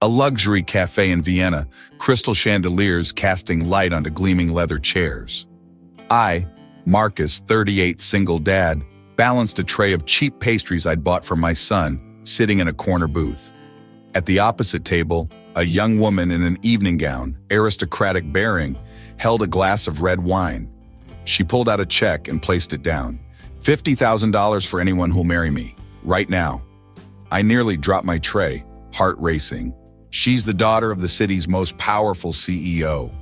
A luxury cafe in Vienna, crystal chandeliers casting light onto gleaming leather chairs. I, Marcus, 38, single dad, balanced a tray of cheap pastries I'd bought for my son, sitting in a corner booth. At the opposite table, a young woman in an evening gown, aristocratic bearing, held a glass of red wine. She pulled out a check and placed it down. $50,000 for anyone who'll marry me, right now. I nearly dropped my tray, heart racing. She's the daughter of the city's most powerful CEO.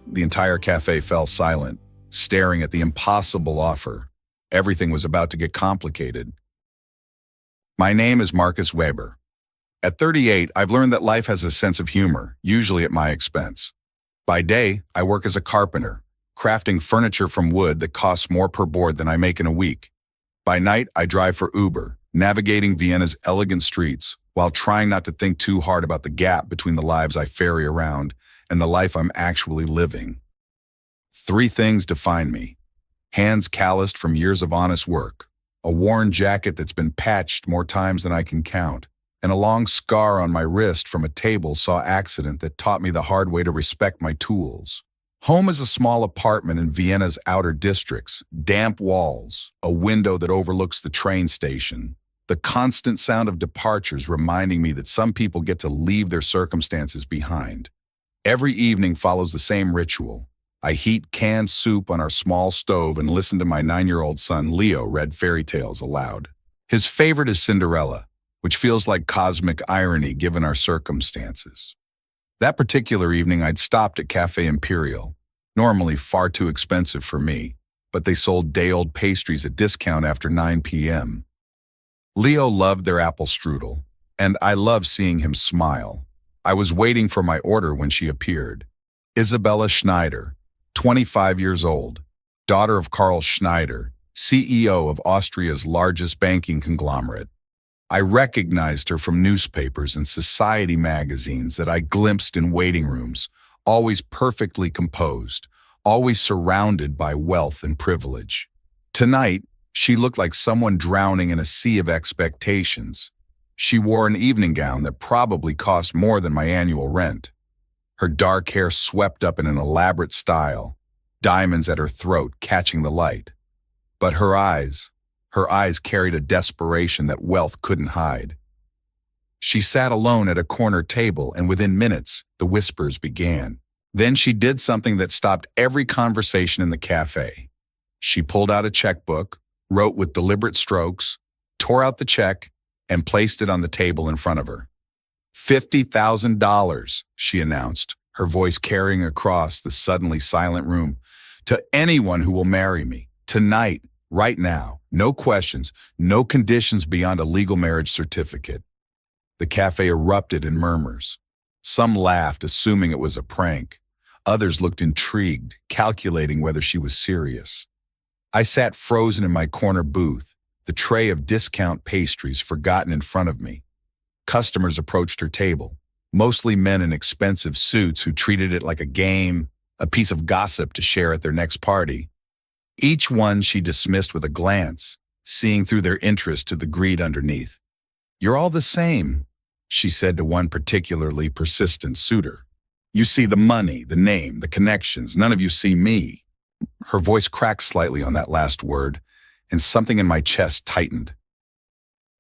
The entire cafe fell silent, staring at the impossible offer. Everything was about to get complicated. My name is Marcus Weber. At 38, I've learned that life has a sense of humor, usually at my expense. By day, I work as a carpenter, crafting furniture from wood that costs more per board than I make in a week. By night, I drive for Uber, navigating Vienna's elegant streets, while trying not to think too hard about the gap between the lives I ferry around and the life I'm actually living. 3 things define me. Hands calloused from years of honest work, a worn jacket that's been patched more times than I can count, and a long scar on my wrist from a table saw accident that taught me the hard way to respect my tools. Home is a small apartment in Vienna's outer districts, damp walls, a window that overlooks the train station, the constant sound of departures reminding me that some people get to leave their circumstances behind. Every evening follows the same ritual. I heat canned soup on our small stove and listen to my 9-year-old son Leo read fairy tales aloud. His favorite is Cinderella, which feels like cosmic irony given our circumstances. That particular evening, I'd stopped at Cafe Imperial, normally far too expensive for me, but they sold day-old pastries at discount after 9 p.m. Leo loved their apple strudel, and I loved seeing him smile. I was waiting for my order when she appeared. Isabella Schneider, 25 years old, daughter of Karl Schneider, CEO of Austria's largest banking conglomerate. I recognized her from newspapers and society magazines that I glimpsed in waiting rooms, always perfectly composed, always surrounded by wealth and privilege. Tonight, she looked like someone drowning in a sea of expectations. She wore an evening gown that probably cost more than my annual rent. Her dark hair swept up in an elaborate style, diamonds at her throat catching the light. But her eyes carried a desperation that wealth couldn't hide. She sat alone at a corner table, and within minutes, the whispers began. Then she did something that stopped every conversation in the cafe. She pulled out a checkbook, wrote with deliberate strokes, tore out the check, and placed it on the table in front of her. $50,000, she announced, her voice carrying across the suddenly silent room. To anyone who will marry me, tonight, right now, no questions, no conditions beyond a legal marriage certificate. The cafe erupted in murmurs. Some laughed, assuming it was a prank. Others looked intrigued, calculating whether she was serious. I sat frozen in my corner booth, the tray of discount pastries forgotten in front of me. Customers approached her table, mostly men in expensive suits who treated it like a game, a piece of gossip to share at their next party. Each one she dismissed with a glance, seeing through their interest to the greed underneath. "You're all the same," she said to one particularly persistent suitor. "You see the money, the name, the connections. None of you see me." Her voice cracked slightly on that last word, and something in my chest tightened.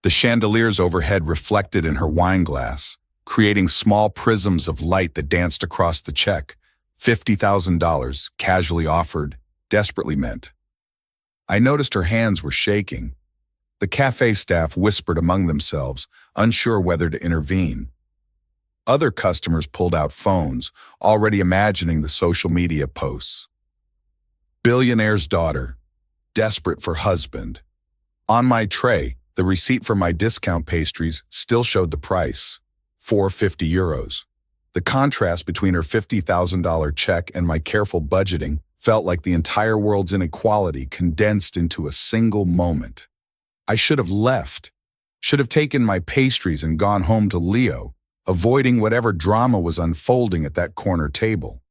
The chandeliers overhead reflected in her wine glass, creating small prisms of light that danced across the check. $50,000, casually offered, desperately meant. I noticed her hands were shaking. The cafe staff whispered among themselves, unsure whether to intervene. Other customers pulled out phones, already imagining the social media posts. Billionaire's daughter, desperate for husband. On my tray, the receipt for my discount pastries still showed the price, €450. The contrast between her $50,000 check and my careful budgeting felt like the entire world's inequality condensed into a single moment. I should have left, should have taken my pastries and gone home to Leo, avoiding whatever drama was unfolding at that corner table.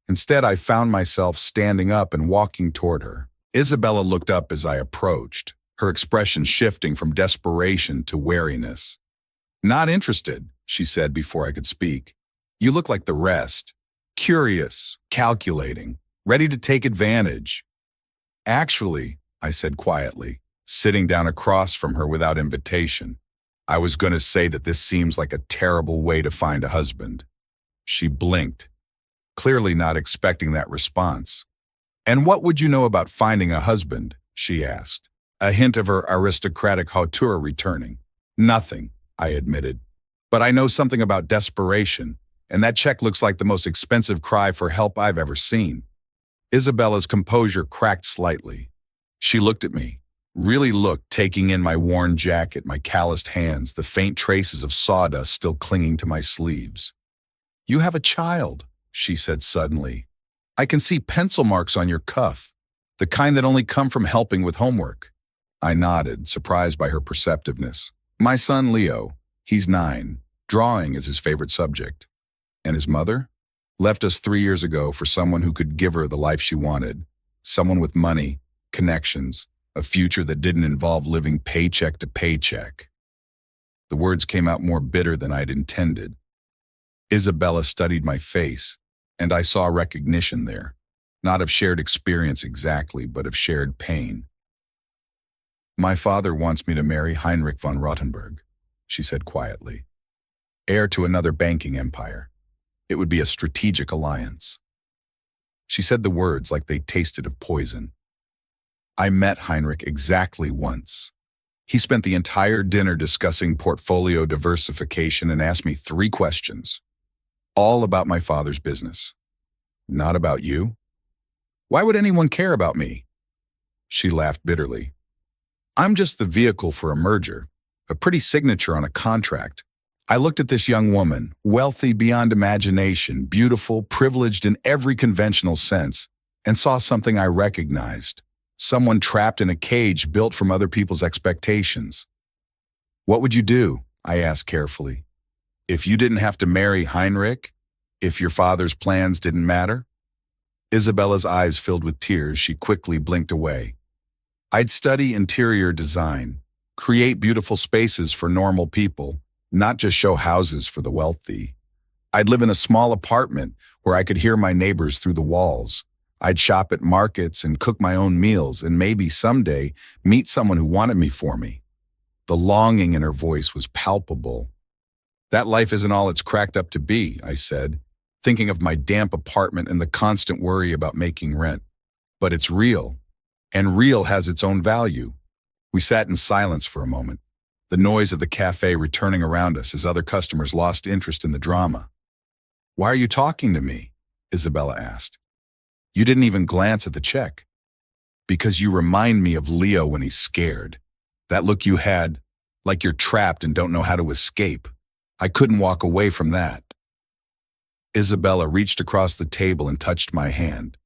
Instead, I found myself standing up and walking toward her. Isabella looked up as I approached, her expression shifting from desperation to wariness. "Not interested," she said before I could speak. You look like the rest. Curious, calculating, ready to take advantage. Actually, I said quietly, sitting down across from her without invitation, I was going to say that this seems like a terrible way to find a husband. She blinked, clearly not expecting that response. And what would you know about finding a husband? She asked, a hint of her aristocratic hauteur returning. Nothing, I admitted. But I know something about desperation, and that check looks like the most expensive cry for help I've ever seen. Isabella's composure cracked slightly. She looked at me, really looked, taking in my worn jacket, my calloused hands, the faint traces of sawdust still clinging to my sleeves. You have a child, she said suddenly. I can see pencil marks on your cuff, the kind that only come from helping with homework. I nodded, surprised by her perceptiveness. My son, Leo, he's 9. Drawing is his favorite subject. And his mother? Left us 3 years ago for someone who could give her the life she wanted. Someone with money, connections, a future that didn't involve living paycheck to paycheck. The words came out more bitter than I'd intended. Isabella studied my face, and I saw recognition there, not of shared experience exactly, but of shared pain. My father wants me to marry Heinrich von Rothenburg, she said quietly. Heir to another banking empire. It would be a strategic alliance. She said the words like they tasted of poison. I met Heinrich exactly once. He spent the entire dinner discussing portfolio diversification and asked me 3 questions, all about my father's business. Not about you? Why would anyone care about me? She laughed bitterly. I'm just the vehicle for a merger, a pretty signature on a contract. I looked at this young woman, wealthy beyond imagination, beautiful, privileged in every conventional sense, and saw something I recognized. Someone trapped in a cage built from other people's expectations. What would you do? I asked carefully. If you didn't have to marry Heinrich? If your father's plans didn't matter? Isabella's eyes filled with tears. She quickly blinked away. I'd study interior design, create beautiful spaces for normal people, not just show houses for the wealthy. I'd live in a small apartment where I could hear my neighbors through the walls. I'd shop at markets and cook my own meals and maybe someday meet someone who wanted me for me. The longing in her voice was palpable. That life isn't all it's cracked up to be, I said, thinking of my damp apartment and the constant worry about making rent. But it's real, and real has its own value. We sat in silence for a moment, the noise of the cafe returning around us as other customers lost interest in the drama. Why are you talking to me? Isabella asked. You didn't even glance at the check. Because you remind me of Leo when he's scared. That look you had, like you're trapped and don't know how to escape. I couldn't walk away from that. Isabella reached across the table and touched my hand.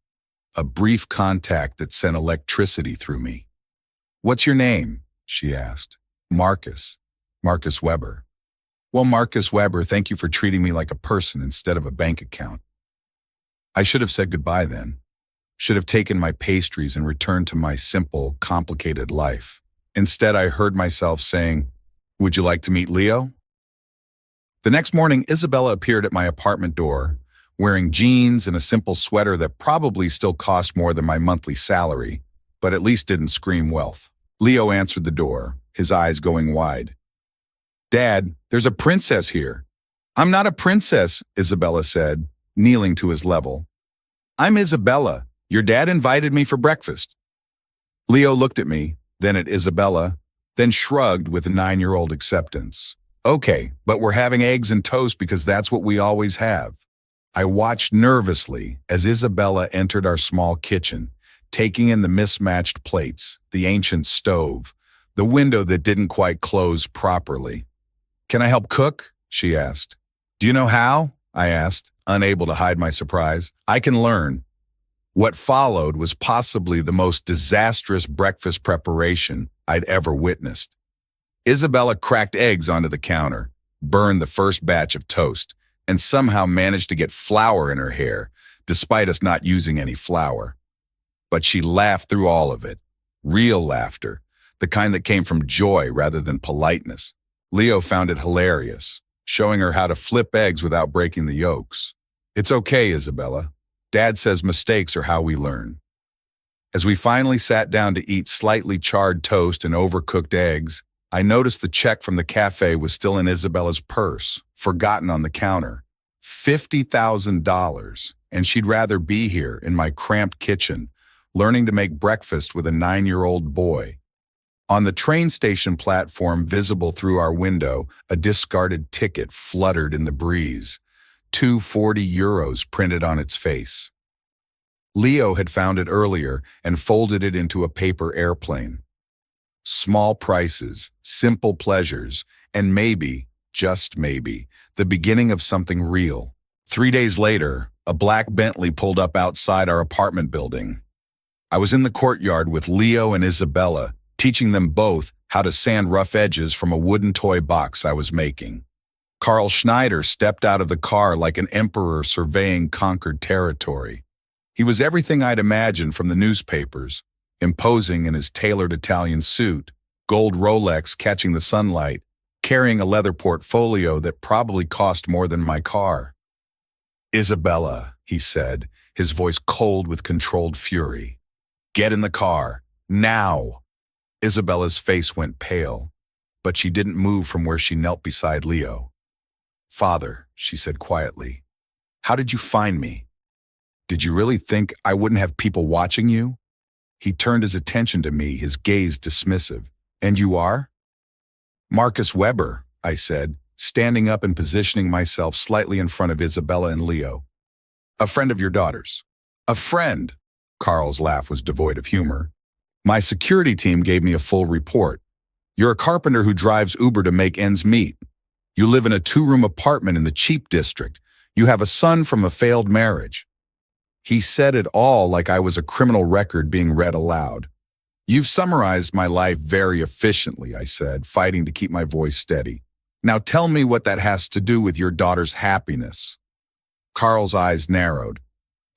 A brief contact that sent electricity through me. What's your name? She asked. Marcus. Marcus Weber. Well, Marcus Weber, thank you for treating me like a person instead of a bank account. I should have said goodbye then. Should have taken my pastries and returned to my simple, complicated life. Instead, I heard myself saying, would you like to meet Leo? The next morning, Isabella appeared at my apartment door, wearing jeans and a simple sweater that probably still cost more than my monthly salary, but at least didn't scream wealth. Leo answered the door, his eyes going wide. Dad, there's a princess here. I'm not a princess, Isabella said, kneeling to his level. I'm Isabella. Your dad invited me for breakfast. Leo looked at me, then at Isabella, then shrugged with a 9-year-old acceptance. Okay, but we're having eggs and toast because that's what we always have. I watched nervously as Isabella entered our small kitchen, taking in the mismatched plates, the ancient stove, the window that didn't quite close properly. Can I help cook? She asked. Do you know how? I asked, unable to hide my surprise. I can learn. What followed was possibly the most disastrous breakfast preparation I'd ever witnessed. Isabella cracked eggs onto the counter, burned the first batch of toast, and somehow managed to get flour in her hair, despite us not using any flour. But she laughed through all of it. Real laughter, the kind that came from joy rather than politeness. Leo found it hilarious. showing her how to flip eggs without breaking the yolks. It's okay, Isabella. Dad says mistakes are how we learn. As we finally sat down to eat slightly charred toast and overcooked eggs, I noticed the check from the cafe was still in Isabella's purse, forgotten on the counter. $50,000, and she'd rather be here in my cramped kitchen, learning to make breakfast with a 9-year-old boy. On the train station platform visible through our window, a discarded ticket fluttered in the breeze, 240 euros printed on its face. Leo had found it earlier and folded it into a paper airplane. Small prices, simple pleasures, and maybe, just maybe, the beginning of something real. 3 days later, a black Bentley pulled up outside our apartment building. I was in the courtyard with Leo and Isabella, teaching them both how to sand rough edges from a wooden toy box I was making. Carl Schneider stepped out of the car like an emperor surveying conquered territory. He was everything I'd imagined from the newspapers, imposing in his tailored Italian suit, gold Rolex catching the sunlight, carrying a leather portfolio that probably cost more than my car. "Isabella," he said, his voice cold with controlled fury. "Get in the car, now!" Isabella's face went pale, but she didn't move from where she knelt beside Leo. "Father," she said quietly, "how did you find me? Did you really think I wouldn't have people watching you?" He turned his attention to me, his gaze dismissive. "And you are?" "Marcus Weber," I said, standing up and positioning myself slightly in front of Isabella and Leo. "A friend of your daughter's." "A friend?" Carl's laugh was devoid of humor. "My security team gave me a full report. You're a carpenter who drives Uber to make ends meet. You live in a 2-room apartment in the cheap district. You have a son from a failed marriage." He said it all like I was a criminal record being read aloud. "You've summarized my life very efficiently," I said, fighting to keep my voice steady. "Now tell me what that has to do with your daughter's happiness." Carl's eyes narrowed.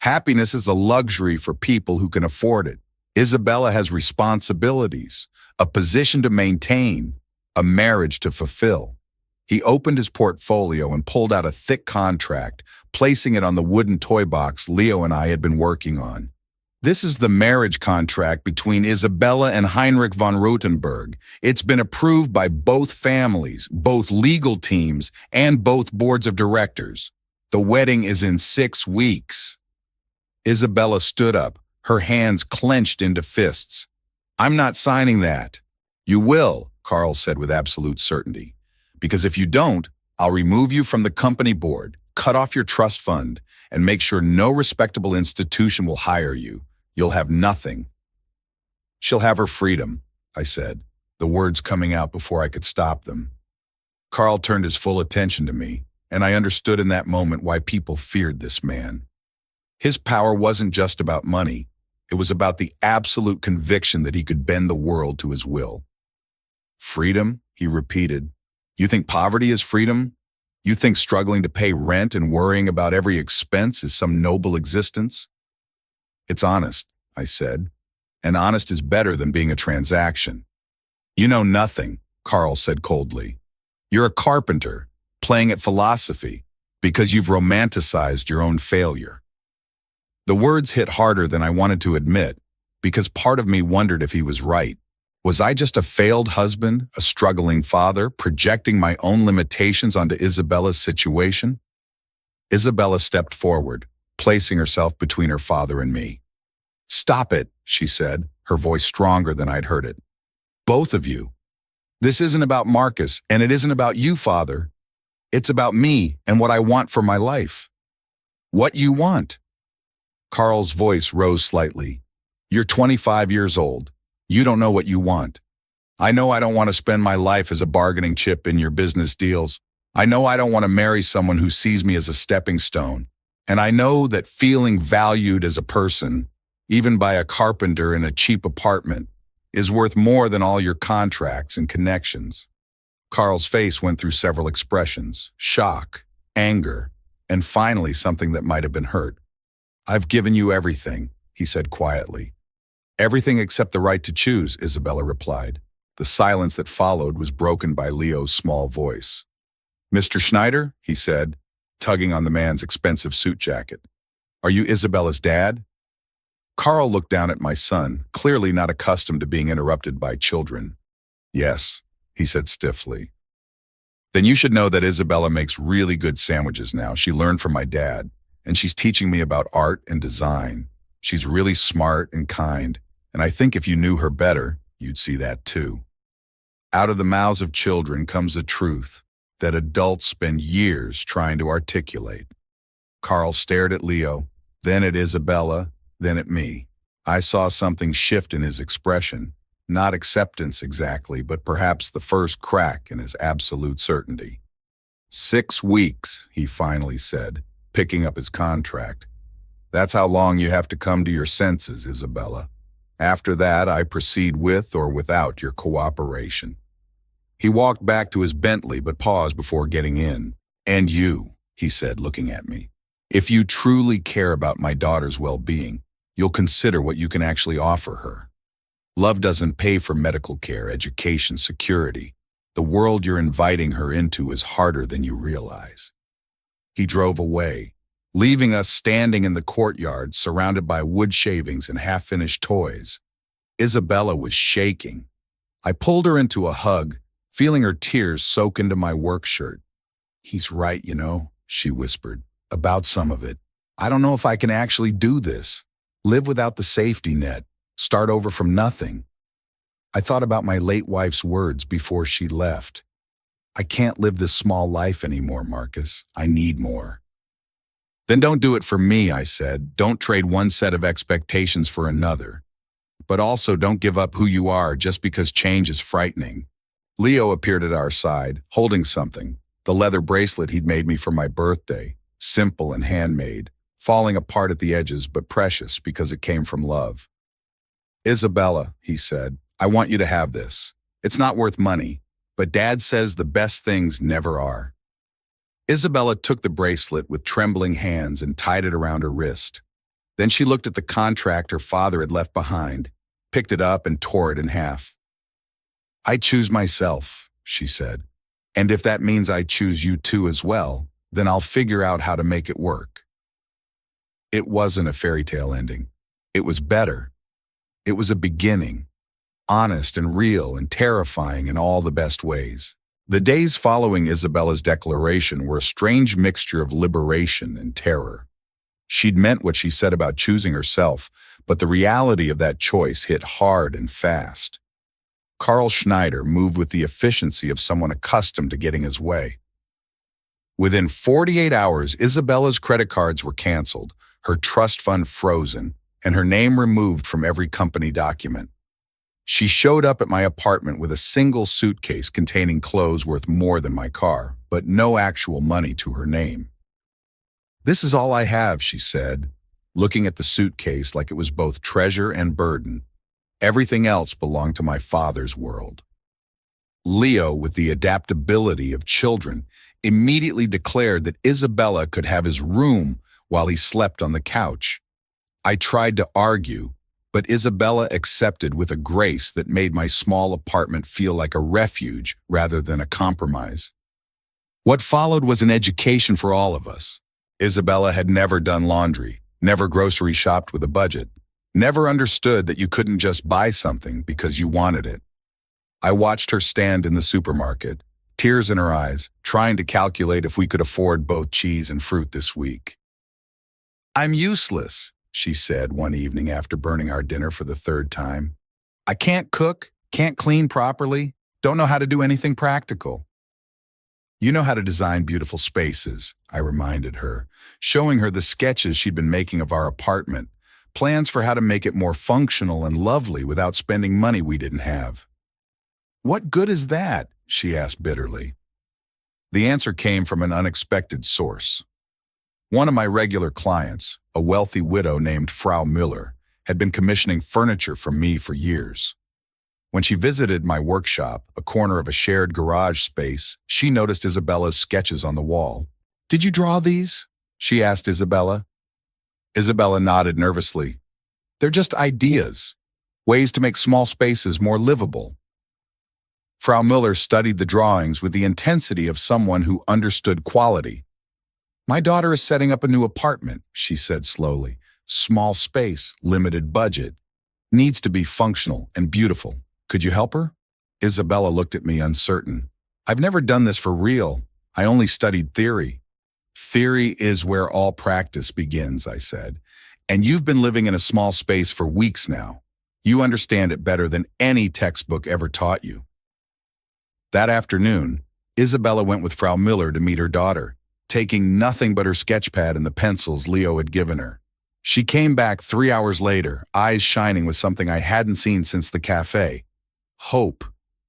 "Happiness is a luxury for people who can afford it. Isabella has responsibilities, a position to maintain, a marriage to fulfill." He opened his portfolio and pulled out a thick contract, placing it on the wooden toy box Leo and I had been working on. "This is the marriage contract between Isabella and Heinrich von Rutenberg. It's been approved by both families, both legal teams, and both boards of directors. The wedding is in 6 weeks." Isabella stood up, her hands clenched into fists. "I'm not signing that." "You will," Carl said with absolute certainty. "Because if you don't, I'll remove you from the company board, cut off your trust fund, and make sure no respectable institution will hire you. You'll have nothing." "She'll have her freedom," I said, the words coming out before I could stop them. Carl turned his full attention to me, and I understood in that moment why people feared this man. His power wasn't just about money. It was about the absolute conviction that he could bend the world to his will. "Freedom?" he repeated. "You think poverty is freedom? You think struggling to pay rent and worrying about every expense is some noble existence?" "It's honest," I said, "and honest is better than being a transaction." "You know nothing," Carl said coldly. "You're a carpenter, playing at philosophy, because you've romanticized your own failure." The words hit harder than I wanted to admit, because part of me wondered if he was right. Was I just a failed husband, a struggling father, projecting my own limitations onto Isabella's situation? Isabella stepped forward, placing herself between her father and me. "Stop it," she said, her voice stronger than I'd heard it. "Both of you. This isn't about Marcus, and it isn't about you, Father. It's about me and what I want for my life." "What you want?" Carl's voice rose slightly. "You're 25 years old. You don't know what you want. I know I don't want to spend my life as a bargaining chip in your business deals. I know I don't want to marry someone who sees me as a stepping stone. And I know that feeling valued as a person, even by a carpenter in a cheap apartment, is worth more than all your contracts and connections." Carl's face went through several expressions: shock, anger, and finally something that might have been hurt. "I've given you everything," he said quietly. "Everything except the right to choose," Isabella replied. The silence that followed was broken by Leo's small voice. Mr. Schneider, he said, tugging on the man's expensive suit jacket. Are you Isabella's dad? Carl looked down at my son, clearly not accustomed to being interrupted by children. Yes, he said stiffly. Then you should know that Isabella makes really good sandwiches now. She learned from my dad, and she's teaching me about art and design. She's really smart and kind, and I think if you knew her better, you'd see that too. Out of the mouths of children comes a truth that adults spend years trying to articulate. Carl stared at Leo, then at Isabella, then at me. I saw something shift in his expression, not acceptance exactly, but perhaps the first crack in his absolute certainty. 6 weeks, he finally said, picking up his contract. That's how long you have to come to your senses, Isabella. After that, I proceed with or without your cooperation. He walked back to his Bentley but paused before getting in. And you, he said, looking at me. If you truly care about my daughter's well-being, you'll consider what you can actually offer her. Love doesn't pay for medical care, education, security. The world you're inviting her into is harder than you realize. He drove away, leaving us standing in the courtyard surrounded by wood shavings and half-finished toys. Isabella was shaking. I pulled her into a hug, feeling her tears soak into my work shirt. He's right, you know, she whispered, about some of it. I don't know if I can actually do this. Live without the safety net. Start over from nothing. I thought about my late wife's words before she left. I can't live this small life anymore, Marcus. I need more. Then don't do it for me, I said. Don't trade one set of expectations for another. But also don't give up who you are just because change is frightening. Leo appeared at our side, holding something, the leather bracelet he'd made me for my birthday, simple and handmade, falling apart at the edges but precious because it came from love. Isabella, he said, I want you to have this. It's not worth money, but Dad says the best things never are. Isabella took the bracelet with trembling hands and tied it around her wrist. Then she looked at the contract her father had left behind, picked it up and tore it in half. I choose myself, she said, and if that means I choose you too as well, then I'll figure out how to make it work. It wasn't a fairy tale ending. It was better. It was a beginning, honest and real and terrifying in all the best ways. The days following Isabella's declaration were a strange mixture of liberation and terror. She'd meant what she said about choosing herself, but the reality of that choice hit hard and fast. Carl Schneider moved with the efficiency of someone accustomed to getting his way. Within 48 hours, Isabella's credit cards were canceled, her trust fund frozen, and her name removed from every company document. She showed up at my apartment with a single suitcase containing clothes worth more than my car, but no actual money to her name. This is all I have, she said, looking at the suitcase like it was both treasure and burden. Everything else belonged to my father's world. Leo, with the adaptability of children, immediately declared that Isabella could have his room while he slept on the couch. I tried to argue, but Isabella accepted with a grace that made my small apartment feel like a refuge rather than a compromise. What followed was an education for all of us. Isabella had never done laundry, never grocery shopped with a budget, never understood that you couldn't just buy something because you wanted it. I watched her stand in the supermarket, tears in her eyes, trying to calculate if we could afford both cheese and fruit this week. I'm useless, she said one evening after burning our dinner for the 3rd time. I can't cook, can't clean properly, don't know how to do anything practical. You know how to design beautiful spaces, I reminded her, showing her the sketches she'd been making of our apartment, plans for how to make it more functional and lovely without spending money we didn't have. What good is that? She asked bitterly. The answer came from an unexpected source. One of my regular clients, a wealthy widow named Frau Müller, had been commissioning furniture from me for years. When she visited my workshop, a corner of a shared garage space, she noticed Isabella's sketches on the wall. Did you draw these? She asked Isabella. Isabella nodded nervously. They're just ideas, ways to make small spaces more livable. Frau Müller studied the drawings with the intensity of someone who understood quality. "My daughter is setting up a new apartment," she said slowly. "Small space, limited budget. Needs to be functional and beautiful. Could you help her?" Isabella looked at me uncertain. "I've never done this for real. I only studied theory." "Theory is where all practice begins," I said. "And you've been living in a small space for weeks now. You understand it better than any textbook ever taught you." That afternoon, Isabella went with Frau Müller to meet her daughter, taking nothing but her sketchpad and the pencils Leo had given her. She came back 3 hours later, eyes shining with something I hadn't seen since the cafe. "Hope.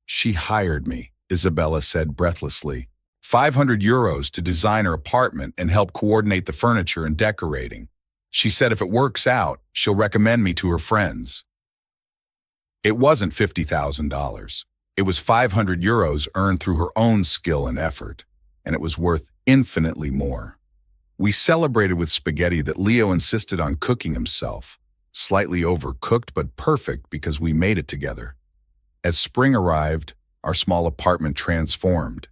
She hired me," Isabella said breathlessly. €500 to design her apartment and help coordinate the furniture and decorating. She said if it works out, she'll recommend me to her friends. It wasn't $50,000. It was €500 earned through her own skill and effort, and it was worth infinitely more. We celebrated with spaghetti that Leo insisted on cooking himself, slightly overcooked but perfect because we made it together. As spring arrived, our small apartment transformed.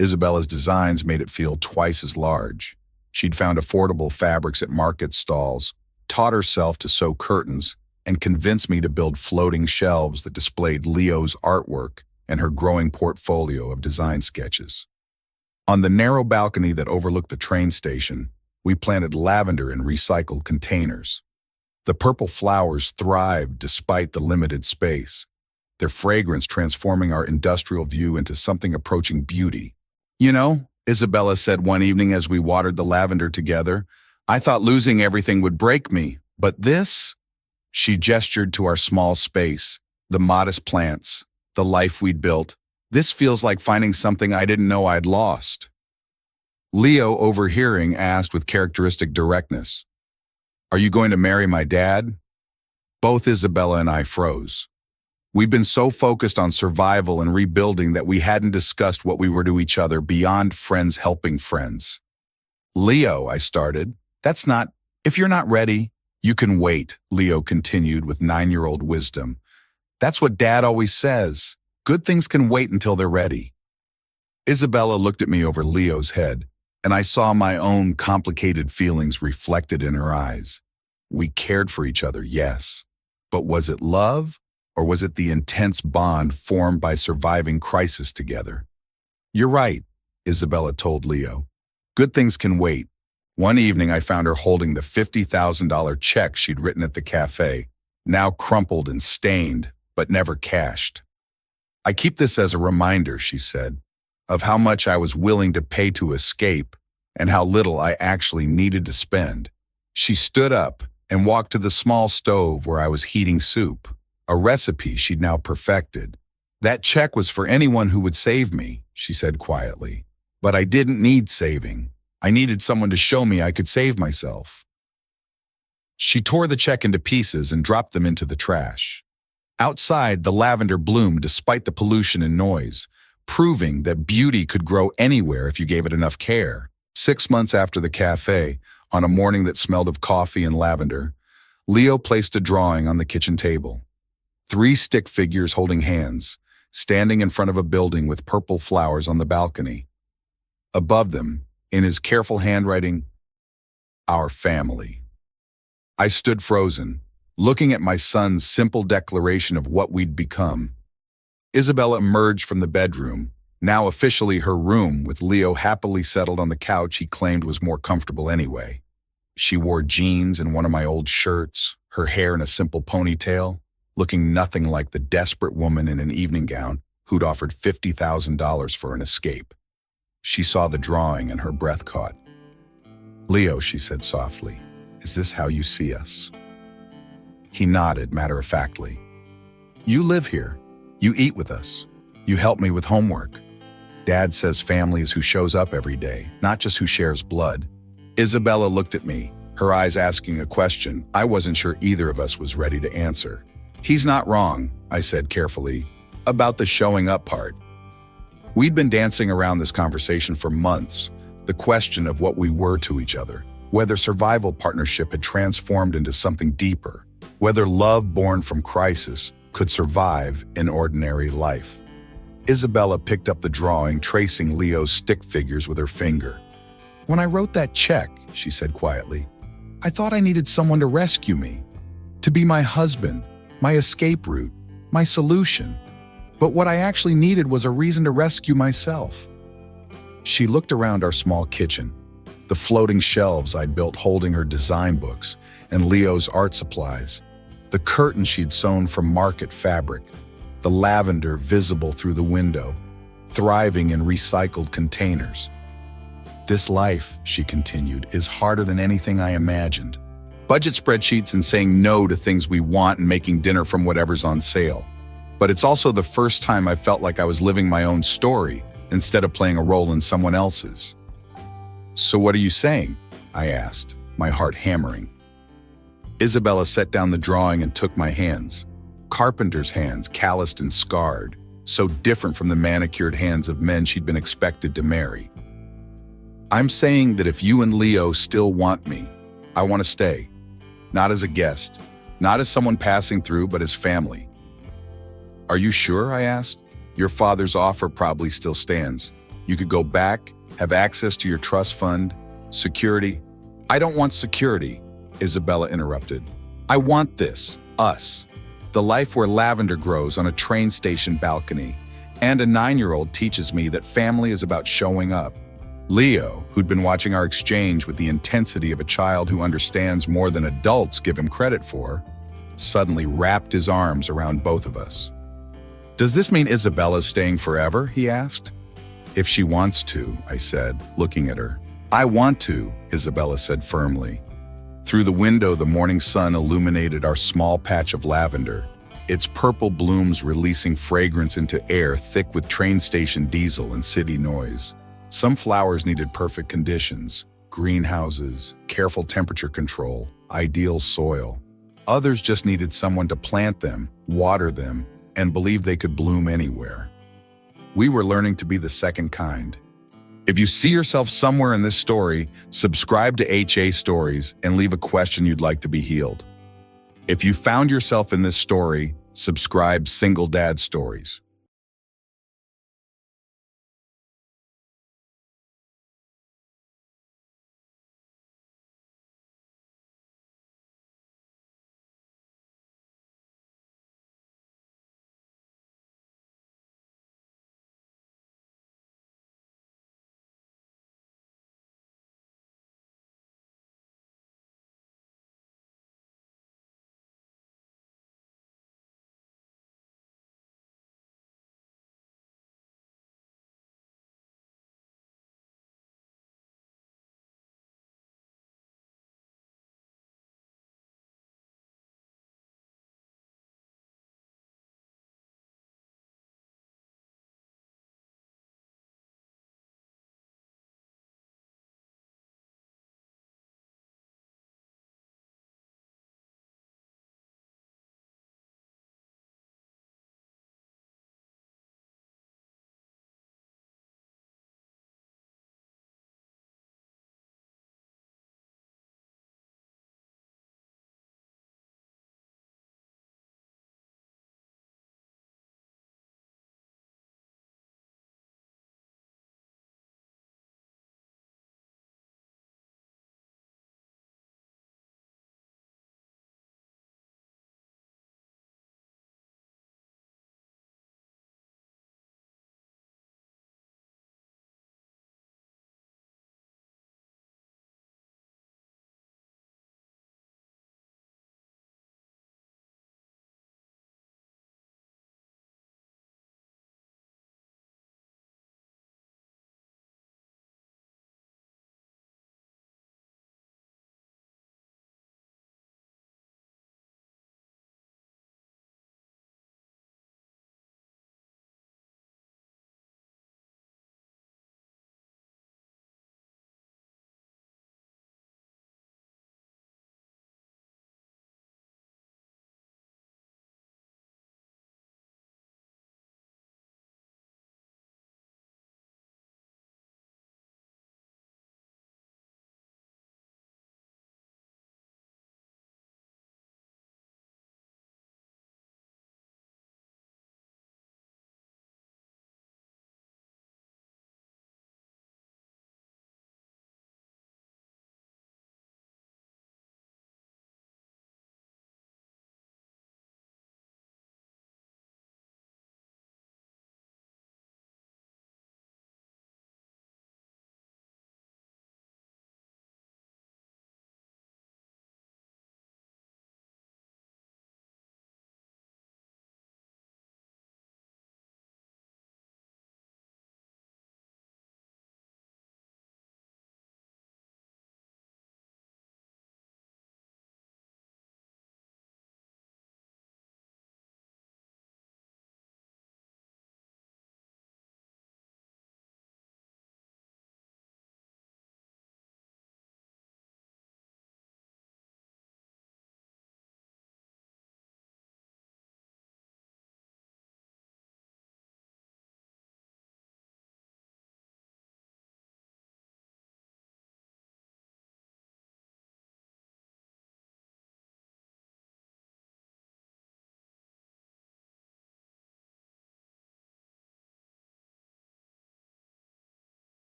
Isabella's designs made it feel twice as large. She'd found affordable fabrics at market stalls, taught herself to sew curtains, and convinced me to build floating shelves that displayed Leo's artwork and her growing portfolio of design sketches. On the narrow balcony that overlooked the train station, we planted lavender in recycled containers. The purple flowers thrived despite the limited space, their fragrance transforming our industrial view into something approaching beauty. "You know," Isabella said one evening as we watered the lavender together, "I thought losing everything would break me, but this..." She gestured to our small space, the modest plants, the life we'd built. "This feels like finding something I didn't know I'd lost." Leo, overhearing, asked with characteristic directness, "Are you going to marry my dad?" Both Isabella and I froze. We'd been so focused on survival and rebuilding that we hadn't discussed what we were to each other beyond friends helping friends. "Leo," I started, "that's not... If you're not ready, you can wait," Leo continued with 9-year-old wisdom. "That's what Dad always says. Good things can wait until they're ready." Isabella looked at me over Leo's head, and I saw my own complicated feelings reflected in her eyes. We cared for each other, yes. But was it love? Or was it the intense bond formed by surviving crisis together? "You're right," Isabella told Leo. "Good things can wait." One evening, I found her holding the $50,000 check she'd written at the cafe, now crumpled and stained, but never cashed. "I keep this as a reminder," she said, "of how much I was willing to pay to escape and how little I actually needed to spend." She stood up and walked to the small stove where I was heating soup, a recipe she'd now perfected. "That check was for anyone who would save me," she said quietly. "But I didn't need saving. I needed someone to show me I could save myself." She tore the check into pieces and dropped them into the trash. Outside, the lavender bloomed despite the pollution and noise, proving that beauty could grow anywhere if you gave it enough care. 6 months after the cafe, on a morning that smelled of coffee and lavender, Leo placed a drawing on the kitchen table. 3 stick figures holding hands, standing in front of a building with purple flowers on the balcony. Above them, in his careful handwriting, "Our family." I stood frozen, looking at my son's simple declaration of what we'd become. Isabella emerged from the bedroom, now officially her room, with Leo happily settled on the couch he claimed was more comfortable anyway. She wore jeans and one of my old shirts, her hair in a simple ponytail, looking nothing like the desperate woman in an evening gown who'd offered $50,000 for an escape. She saw the drawing and her breath caught. "Leo," she said softly, "is this how you see us?" He nodded matter-of-factly. "You live here. You eat with us. You help me with homework. Dad says family is who shows up every day, not just who shares blood." Isabella looked at me, her eyes asking a question I wasn't sure either of us was ready to answer. "He's not wrong," I said carefully, "about the showing up part." We'd been dancing around this conversation for months, the question of what we were to each other, whether survival partnership had transformed into something deeper, whether love born from crisis could survive an ordinary life. Isabella picked up the drawing, tracing Leo's stick figures with her finger. "When I wrote that check," she said quietly, "I thought I needed someone to rescue me, to be my husband, my escape route, my solution. But what I actually needed was a reason to rescue myself." She looked around our small kitchen, the floating shelves I'd built holding her design books and Leo's art supplies, the curtains she'd sewn from market fabric, the lavender visible through the window, thriving in recycled containers. "This life," she continued, "is harder than anything I imagined. Budget spreadsheets and saying no to things we want and making dinner from whatever's on sale. But it's also the first time I felt like I was living my own story instead of playing a role in someone else's." "So what are you saying?" I asked, my heart hammering. Isabella set down the drawing and took my hands. Carpenter's hands, calloused and scarred, so different from the manicured hands of men she'd been expected to marry. "I'm saying that if you and Leo still want me, I want to stay. Not as a guest, not as someone passing through, but as family." "Are you sure?" I asked. "Your father's offer probably still stands. You could go back, have access to your trust fund, security." "I don't want security," Isabella interrupted. "I want this, us. The life where lavender grows on a train station balcony, and a 9-year-old teaches me that family is about showing up." Leo, who'd been watching our exchange with the intensity of a child who understands more than adults give him credit for, suddenly wrapped his arms around both of us. "Does this mean Isabella's staying forever?" he asked. "If she wants to," I said, looking at her. "I want to," Isabella said firmly. Through the window, the morning sun illuminated our small patch of lavender, its purple blooms releasing fragrance into air thick with train station diesel and city noise. Some flowers needed perfect conditions, greenhouses, careful temperature control, ideal soil. Others just needed someone to plant them, water them, and believe they could bloom anywhere. We were learning to be the second kind. If you see yourself somewhere in this story, subscribe to HA Stories and leave a question you'd like to be healed. If you found yourself in this story, subscribe Single Dad Stories.